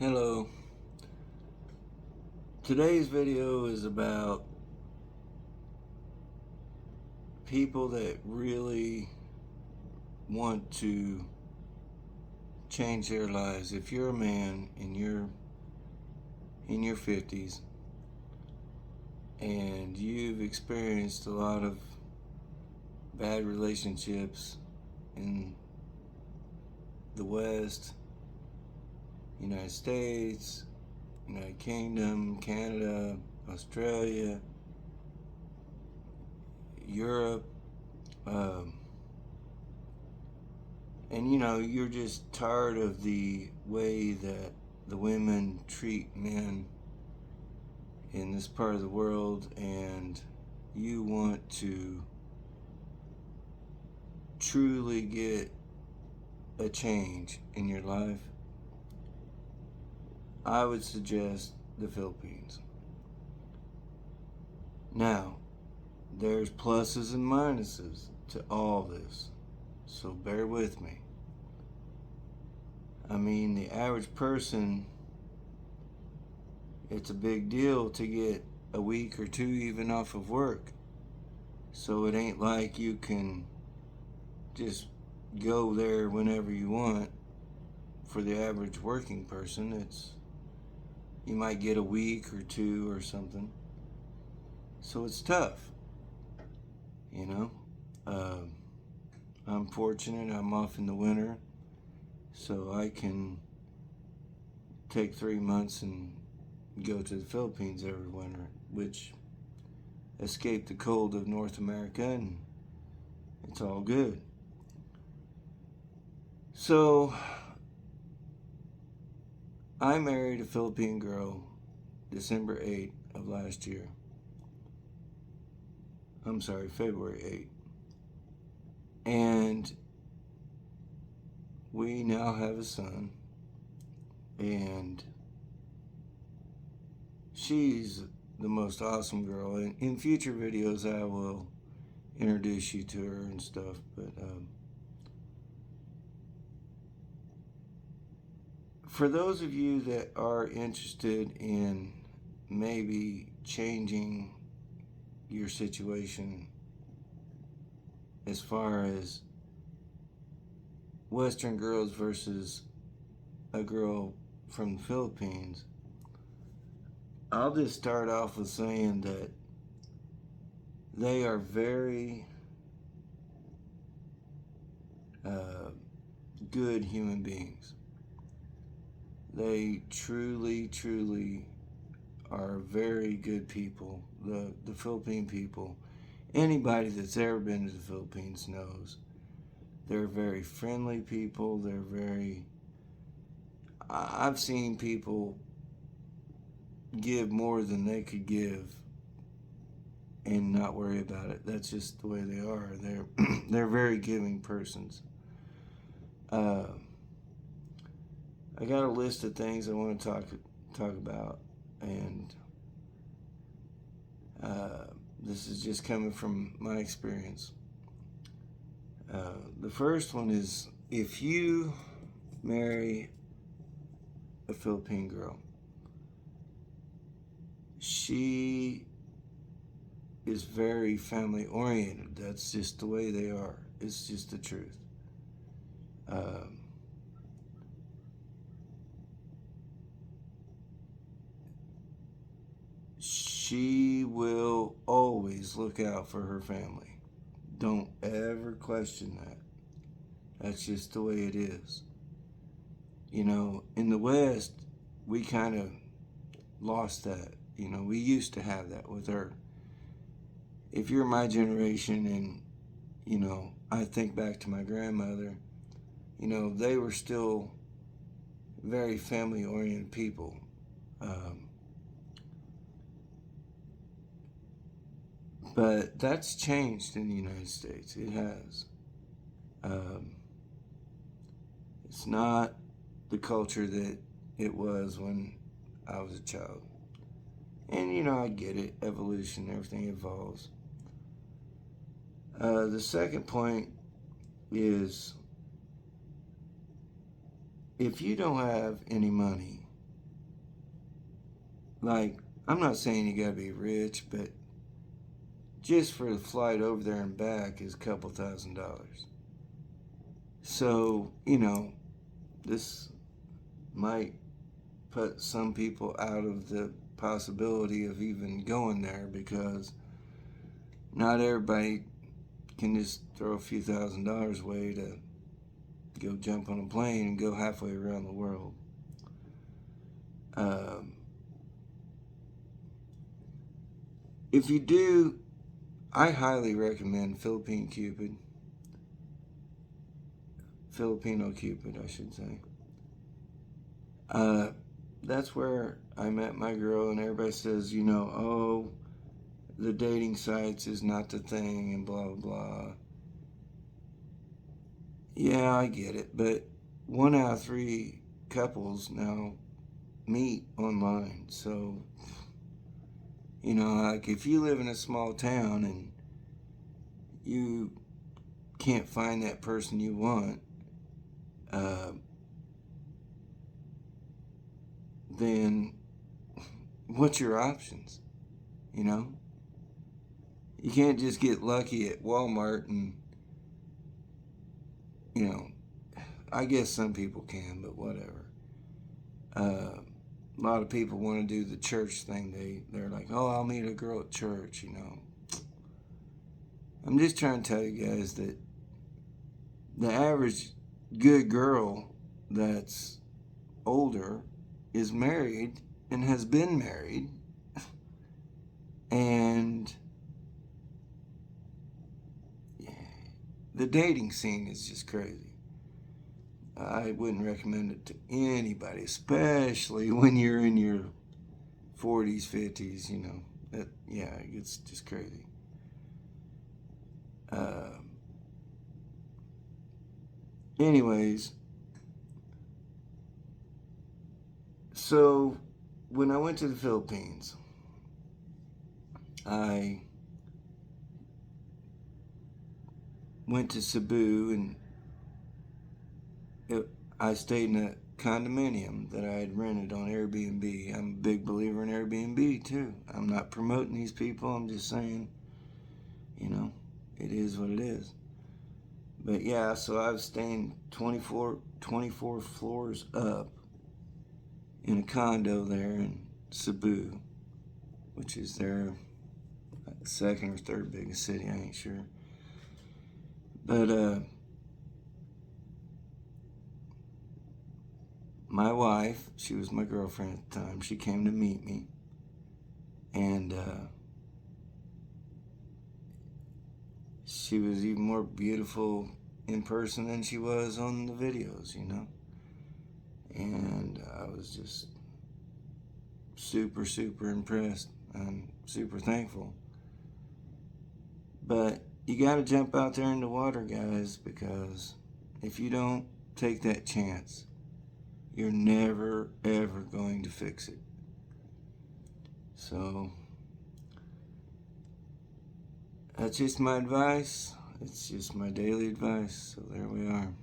Hello. Today's video is about people that really want to change their lives. If you're a man and you're in your 50s and you've experienced a lot of bad relationships in the West, United States, United Kingdom, Canada, Australia, Europe, um, and you're just tired of the way that the women treat men in this part of the world, and you want to truly get a change in your life, I would suggest the Philippines. Now, there's pluses and minuses to all this, so bear with me. I mean, the average person, it's a big deal to get a week or two even off of work. So it ain't like you can just go there whenever you want. For the average working person, you might get a week or two or something. So it's tough, you know. Um, I'm fortunate. I'm off in the winter, so I can take 3 months and go to the Philippines every winter, which escape the cold of North America, and it's all good. So I married a Philippine girl December 8th of last year. I'm sorry, February 8th. And we now have a son, and she's the most awesome girl. And in future videos, I will introduce you to her and stuff. But for those of you that are interested in maybe changing your situation as far as Western girls versus a girl from the Philippines, I'll just start off with saying that they are very good human beings. They truly, truly are very good people. The Philippine people, anybody that's ever been to the Philippines knows they're very friendly people. I've seen people give more than they could give and not worry about it. That's just the way they are. They're very giving persons. Uh, I got a list of things I want to talk about, and this is just coming from my experience. The first one is, if you marry a Philippine girl, she is very family oriented. That's just the way they are. It's just the truth. Um, she will always look out for her family. Don't ever question that. That's just the way it is. In the West, we kind of lost that. We used to have that with her. If you're my generation and, I think back to my grandmother, they were still very family oriented people. But that's changed in the United States. It has. Um, it's not the culture that it was when I was a child. And, I get it. Evolution, everything evolves. The second point is, if you don't have any money, like, I'm not saying you gotta be rich, but just for the flight over there and back is a couple $1,000s. So, this might put some people out of the possibility of even going there, because not everybody can just throw a few $1,000s away to go jump on a plane and go halfway around the world. If you do, I highly recommend Filipino Cupid, I should say. That's where I met my girl, and everybody says, oh, the dating sites is not the thing, and blah, blah, blah. Yeah, I get it, but 1 out of 3 couples now meet online. So, like, if you live in a small town and you can't find that person you want, then what's your options? You can't just get lucky at Walmart and, I guess some people can, but whatever. A lot of people want to do the church thing. They're like, oh, I'll meet a girl at church, I'm just trying to tell you guys that the average good girl that's older is married and has been married, and the dating scene is just crazy. I wouldn't recommend it to anybody, especially when you're in your 40s, 50s, it's just crazy. Anyways, so when I went to the Philippines, I went to Cebu, and I stayed in a condominium that I had rented on Airbnb. I'm a big believer in Airbnb too. I'm not promoting these people. I'm just saying, it is what it is. But yeah, so I was staying 24 floors up in a condo there in Cebu, which is their second or third biggest city, I ain't sure. But my wife, she was my girlfriend at the time, she came to meet me, and she was even more beautiful in person than she was on the videos, and I was just super, super impressed. I'm super thankful. But you got to jump out there in the water, guys, because if you don't take that chance, you're never, ever going to fix it. So, that's just my advice. It's just my daily advice. So there we are.